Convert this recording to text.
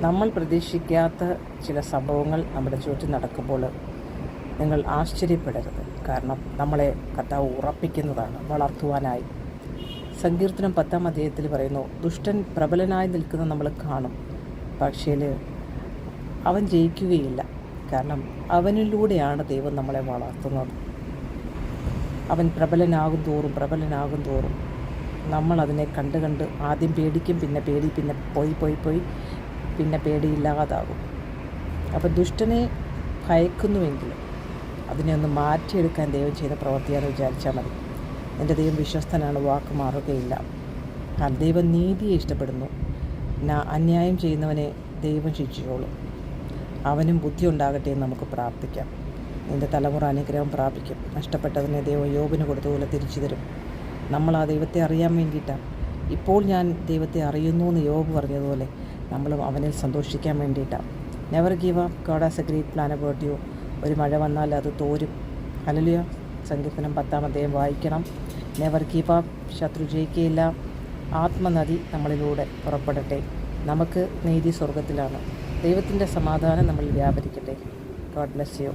നമ്മൾ പ്രതീക്ഷിക്കാത്ത ചില സംഭവങ്ങൾ നമ്മുടെ ചുറ്റും നടക്കുമ്പോൾ നിങ്ങൾ ആശ്ചര്യപ്പെടരുത്. കാരണം നമ്മളെ കർത്താവ് ഉറപ്പിക്കുന്നതാണ് വളർത്തുവാനായി. സങ്കീർത്തനം 10-ാം അധ്യായത്തിൽ പറയുന്നു, ദുഷ്ടൻ പ്രബലനായി നിൽക്കുന്ന നമ്മൾ കാണും, പക്ഷേ അവൻ ജയിക്കുകയില്ല. കാരണം അവനിലൂടെയാണ് ദൈവം നമ്മളെ വളർത്തുന്നത്. അവൻ പ്രബലനാകും തോറും നമ്മൾ അതിനെ കണ്ട് ആദ്യം പേടിക്കും, പിന്നെ പോയി പിന്നെ പേടിയില്ലാതാകും. അപ്പോൾ ദുഷ്ടനെ ഭയക്കുന്നുവെങ്കിൽ അതിനെ ഒന്ന് മാറ്റിയെടുക്കാൻ ദൈവം ചെയ്ത പ്രവൃത്തിയാണെന്ന് വിചാരിച്ചാൽ മതി. എൻ്റെ ദൈവം വിശ്വസ്തനാണ്, വാക്ക് മാറുകയില്ല. ദൈവം നീതിയെ ഇഷ്ടപ്പെടുന്നു. അന്യായം ചെയ്യുന്നവനെ ദൈവം ശിക്ഷിച്ചോളും. അവനും ബുദ്ധി ഉണ്ടാകട്ടെ എന്ന് നമുക്ക് പ്രാർത്ഥിക്കാം. നിൻ്റെ തലമുറ അനുഗ്രഹം പ്രാപിക്കും. നഷ്ടപ്പെട്ടതിനെ ദൈവം യോബിന് കൊടുത്തതുപോലെ തിരിച്ചു തരും. നമ്മൾ ആ ദൈവത്തെ അറിയാൻ വേണ്ടിയിട്ടാണ്. ഇപ്പോൾ ഞാൻ ദൈവത്തെ അറിയുന്നു എന്ന് യോബ് പറഞ്ഞതുപോലെ നമ്മളും അവനിൽ സന്തോഷിക്കാൻ വേണ്ടിയിട്ടാണ്. Never give up, God has A great plan about you. ഒരു മഴ വന്നാൽ അത് തോരും. ഹല്ലേലൂയ. സങ്കീർത്തനം 10-ാം അധ്യായം വായിക്കണം. Never give up. ശത്രു ജയിക്കുകയില്ല. ആത്മനദി നമ്മളിലൂടെ പുറപ്പെടട്ടെ. നമുക്ക് നീതി സ്വർഗത്തിലാണ്. ദൈവത്തിൻ്റെ സമാധാനം നമ്മളിൽ വ്യാപരിക്കട്ടെ. God bless you.